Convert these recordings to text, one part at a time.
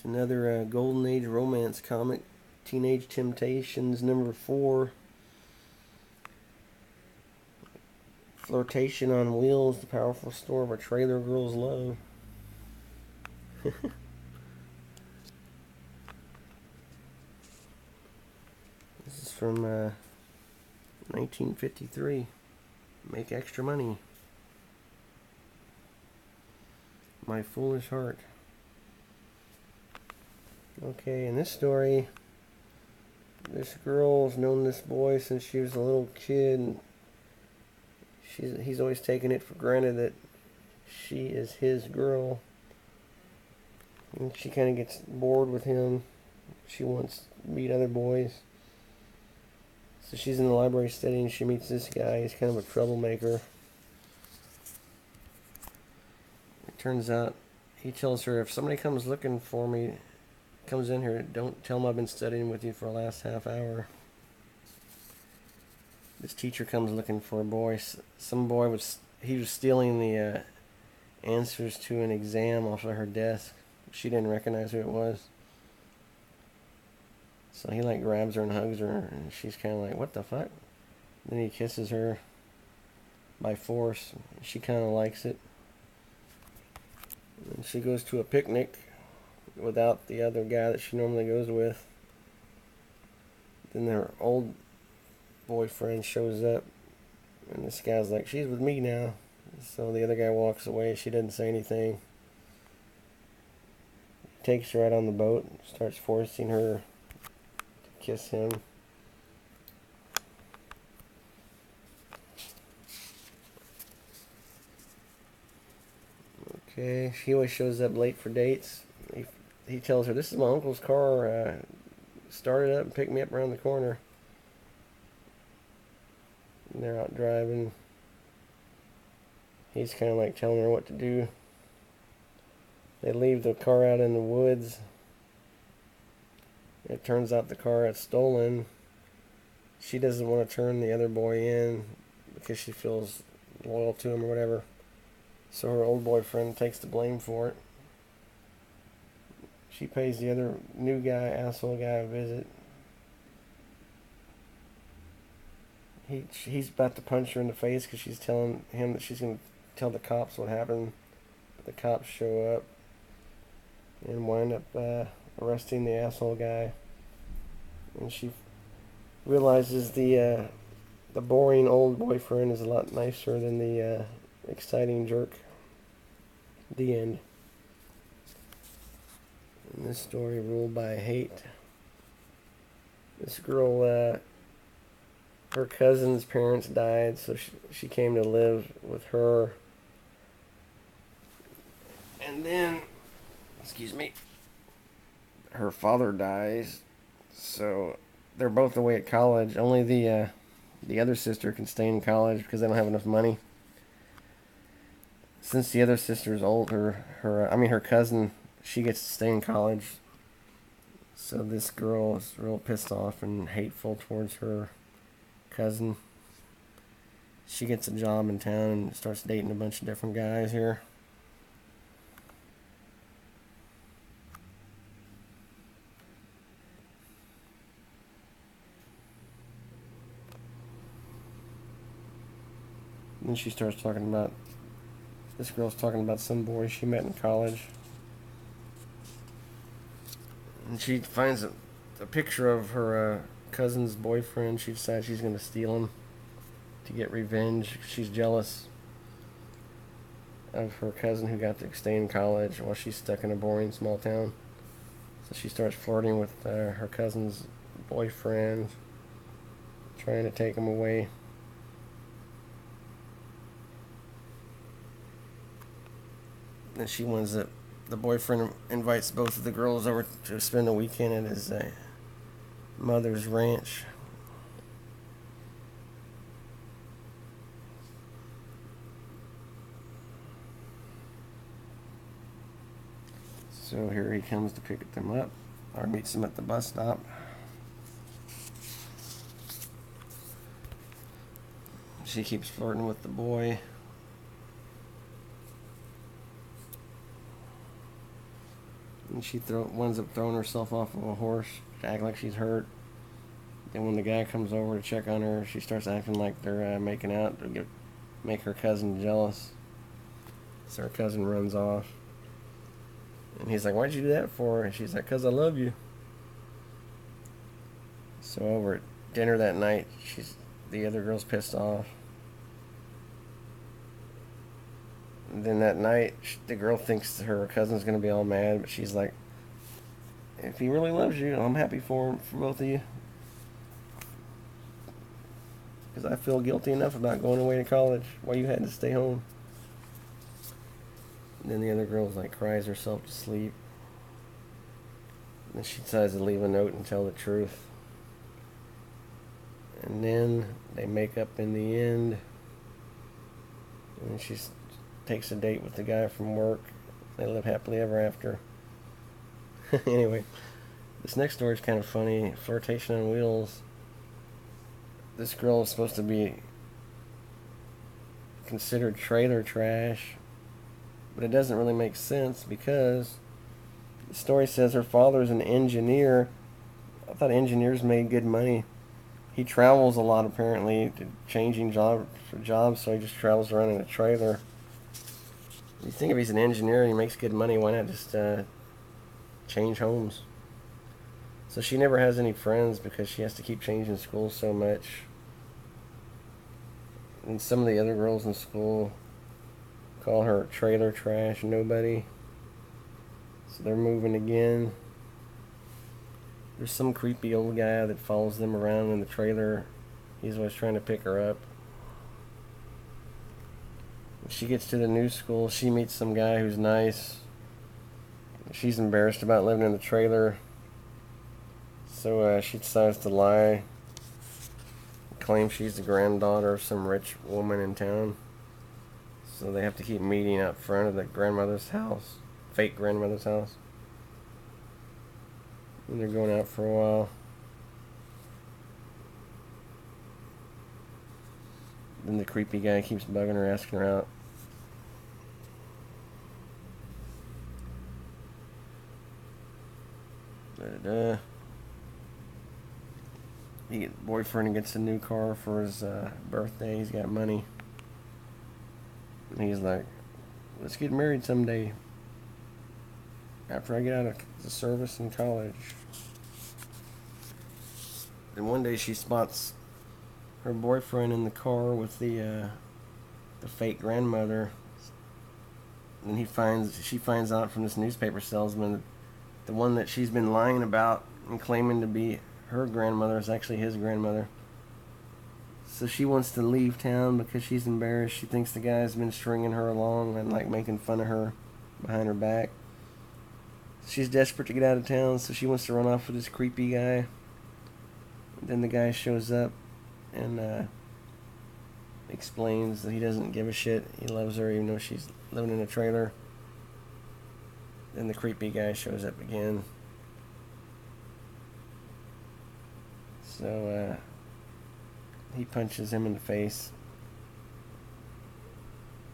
It's another Golden Age romance comic, Teenage Temptations #4. Flirtation on Wheels, the powerful story of a trailer girl's love. This is from 1953. Make extra money. My Foolish Heart. Okay, in this story, this girl's known this boy since she was a little kid. He's always taken it for granted that she is his girl. And she kind of gets bored with him. She wants to meet other boys. So she's in the library studying. She meets this guy. He's kind of a troublemaker. It turns out he tells her, if somebody comes looking for me, comes in here, don't tell him I've been studying with you for the last half hour. This teacher comes looking for a boy. Some boy was stealing the answers to an exam off of her desk. She didn't recognize who it was. So he grabs her and hugs her, and she's kind of like, what the fuck? Then he kisses her by force. She kind of likes it. And she goes to a picnic without the other guy that she normally goes with. Then their old boyfriend shows up, and this guy's like, she's with me now. So the other guy walks away. She doesn't say anything. He takes her out on the boat and starts forcing her to kiss him. Okay, she always shows up late for dates. He tells her, this is my uncle's car. Start it up and pick me up around the corner. And they're out driving. He's kind of like telling her what to do. They leave the car out in the woods. It turns out the car is stolen. She doesn't want to turn the other boy in because she feels loyal to him or whatever. So her old boyfriend takes the blame for it. She pays the other new guy, asshole guy, a visit. He's about to punch her in the face because she's telling him that she's going to tell the cops what happened. But the cops show up and wind up arresting the asshole guy. And she realizes the boring old boyfriend is a lot nicer than the exciting jerk. The end. And this story ruled by hate. This girl, her cousin's parents died, so she came to live with her. And then, excuse me, her father dies, so they're both away at college. Only the other sister can stay in college because they don't have enough money. Since the other sister's old, her cousin, she gets to stay in college. So this girl is real pissed off and hateful towards her cousin. She gets a job in town and starts dating a bunch of different guys here. Then she starts talking about, this girl's talking about some boy she met in college. And she finds a picture of her cousin's boyfriend. She decides she's going to steal him to get revenge. She's jealous of her cousin who got to stay in college while she's stuck in a boring small town. So she starts flirting with her cousin's boyfriend, trying to take him away. And she wants that the boyfriend invites both of the girls over to spend the weekend at his mother's ranch. So here he comes to pick them up, or meets them at the bus stop. She keeps flirting with the boy. And she winds up throwing herself off of a horse to act like she's hurt. Then when the guy comes over to check on her, she starts acting like they're making out to make her cousin jealous. So her cousin runs off. And he's like, "Why'd you do that for?" And she's like, "'Cause I love you." So over at dinner that night, the other girl's pissed off. And then that night, the girl thinks her cousin's going to be all mad, but she's like, "If he really loves you, I'm happy for both of you. Because I feel guilty enough about going away to college while you had to stay home." And then the other girl's like cries herself to sleep. And then she decides to leave a note and tell the truth. And then they make up in the end. And she takes a date with the guy from work. They live happily ever after. Anyway, this next story is kind of funny. Flirtation on Wheels. This girl is supposed to be considered trailer trash, but it doesn't really make sense because the story says her father's an engineer. I thought engineers made good money. He travels a lot apparently, changing jobs, so he just travels around in a trailer. You think if he's an engineer and he makes good money, why not just change homes? So she never has any friends because she has to keep changing schools so much. And some of the other girls in school call her trailer trash nobody. So they're moving again. There's some creepy old guy that follows them around in the trailer. He's always trying to pick her up. When she gets to the new school, she meets some guy who's nice. She's embarrassed about living in the trailer. So she decides to lie. Claim she's the granddaughter of some rich woman in town. So they have to keep meeting up front of the grandmother's house. Fake grandmother's house. And they're going out for a while. Then the creepy guy keeps bugging her, asking her out. But, the boyfriend gets a new car for his birthday. He's got money. And he's like, "Let's get married someday. After I get out of the service in college." And one day she spots her boyfriend in the car with the fake grandmother. And she finds out from this newspaper salesman that the one that she's been lying about and claiming to be her grandmother is actually his grandmother. So she wants to leave town because she's embarrassed. She thinks the guy's been stringing her along and like making fun of her behind her back. She's desperate to get out of town, so she wants to run off with this creepy guy. Then the guy shows up and explains that he doesn't give a shit. He loves her even though she's living in a trailer. Then the creepy guy shows up again. So he punches him in the face.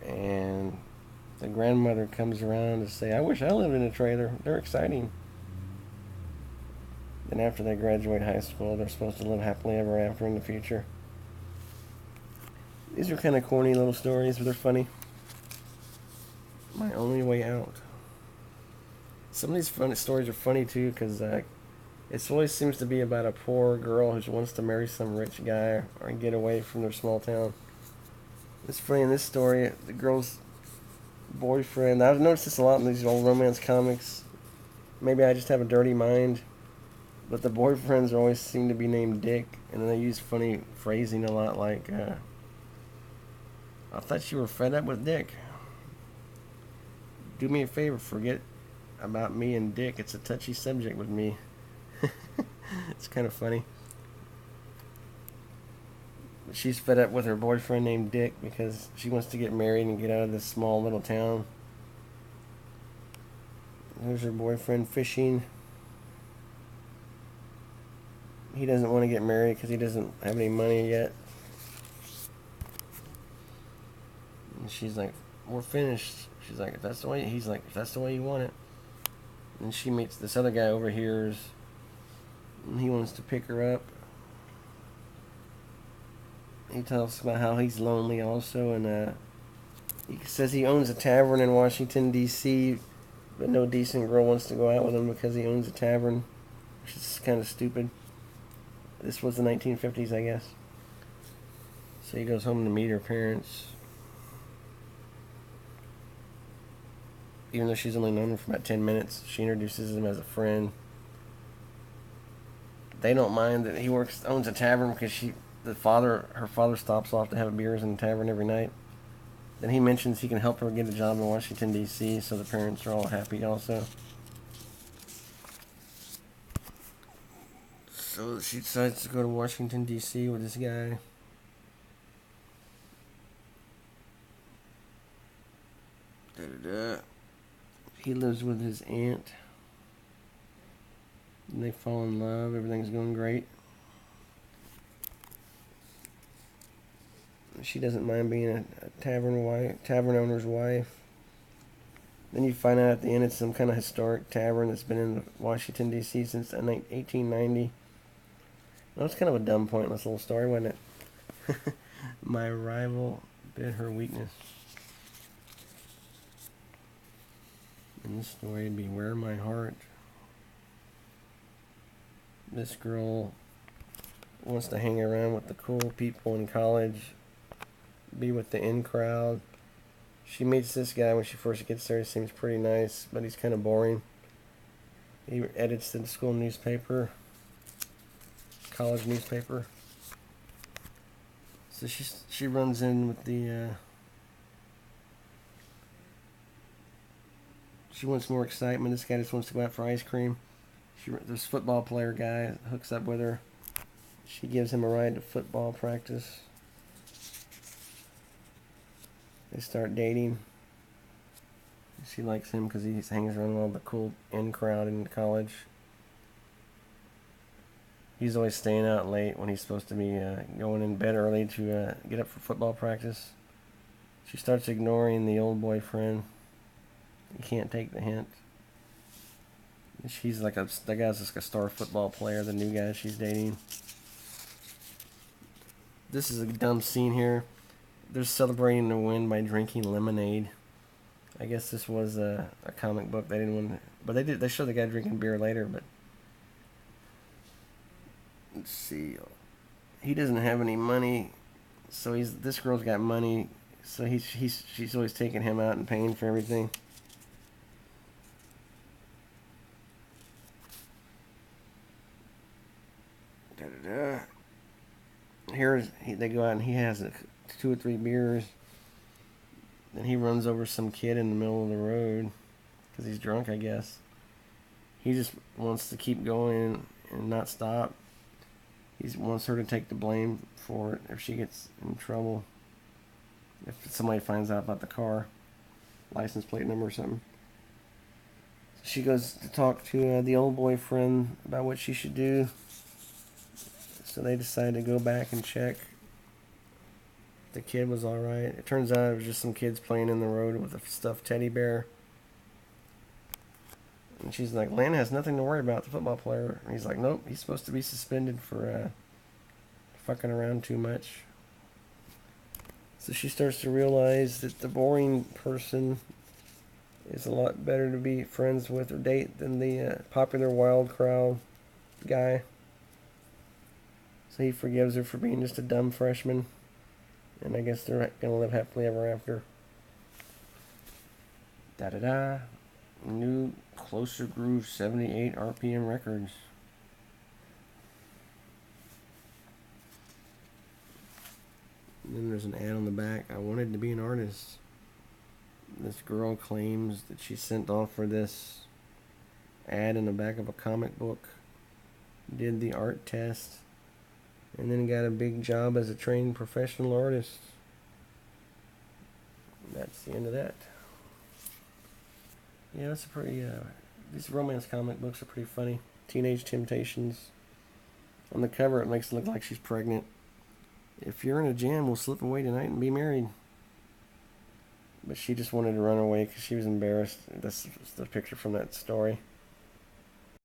And the grandmother comes around to say, "I wish I lived in a trailer. They're exciting." Then after they graduate high school, they're supposed to live happily ever after in the future. These are kind of corny little stories, but they're funny. My Only Way Out. Some of these funny stories are funny too, because it always seems to be about a poor girl who wants to marry some rich guy or get away from their small town. It's funny in this story, the girl's boyfriend. I've noticed this a lot in these old romance comics. Maybe I just have a dirty mind, but the boyfriends always seem to be named Dick, and then they use funny phrasing a lot, like, "I thought you were fed up with Dick. Do me a favor, forget about me and Dick. It's a touchy subject with me." It's kind of funny. But she's fed up with her boyfriend named Dick because she wants to get married and get out of this small little town. There's her boyfriend fishing. He doesn't want to get married because he doesn't have any money yet. And she's like, "We're finished." She's like, "If that's the way," he's like, "If that's the way you want it." And she meets this other guy over here, and he wants to pick her up. He tells about how he's lonely also, and he says he owns a tavern in Washington, D.C., but no decent girl wants to go out with him because he owns a tavern, which is kind of stupid. This was the 1950s, I guess. So he goes home to meet her parents. Even though she's only known him for about 10 minutes, she introduces him as a friend. They don't mind that he owns a tavern because her father stops off to have beers in the tavern every night. Then he mentions he can help her get a job in Washington, D.C., so the parents are all happy also. So she decides to go to Washington, D.C. with this guy. Da-da-da. He lives with his aunt. And they fall in love. Everything's going great. She doesn't mind being a tavern owner's wife. Then you find out at the end it's some kind of historic tavern that's been in Washington, D.C. since 1890. That was kind of a dumb, pointless little story, wasn't it? My rival bit her weakness. In this story, beware my heart. This girl wants to hang around with the cool people in college, be with the in crowd. She meets this guy when she first gets there. He seems pretty nice, but he's kind of boring. He edits the school newspaper, college newspaper. So she runs in with the. She wants more excitement. This guy just wants to go out for ice cream. This football player guy hooks up with her. She gives him a ride to football practice. They start dating. She likes him because he hangs around all the cool in crowd in college. He's always staying out late when he's supposed to be going in bed early to get up for football practice. She starts ignoring the old boyfriend. He can't take the hint. She's like that guy's just a star football player, the new guy she's dating. This is a dumb scene here. They're celebrating the win by drinking lemonade. I guess this was a comic book. They didn't want, but they show the guy drinking beer later. But let's see, he doesn't have any money, so this girl's got money, so she's always taking him out and paying for everything. They go out and he has 2 or 3 beers. Then he runs over some kid in the middle of the road because he's drunk, I guess. He just wants to keep going and not stop. He wants her to take the blame for it if she gets in trouble. If somebody finds out about the car, license plate number or something. She goes to talk to the old boyfriend about what she should do. So they decide to go back and check if the kid was alright. It turns out it was just some kids playing in the road with a stuffed teddy bear. And she's like, Lynn has nothing to worry about, the football player. And he's like, nope, he's supposed to be suspended for fucking around too much. So she starts to realize that the boring person is a lot better to be friends with or date than the popular wild crowd guy. So he forgives her for being just a dumb freshman. And I guess they're going to live happily ever after. Da-da-da. New Closer Groove 78 RPM records. And then there's an ad on the back. I wanted to be an artist. This girl claims that she sent off for this ad in the back of a comic book. Did the art test. And then got a big job as a trained professional artist. That's the end of that. Yeah, that's a pretty, these romance comic books are pretty funny. Teenage Temptations. On the cover, it makes it look like she's pregnant. If you're in a jam, we'll slip away tonight and be married. But she just wanted to run away because she was embarrassed. That's the picture from that story.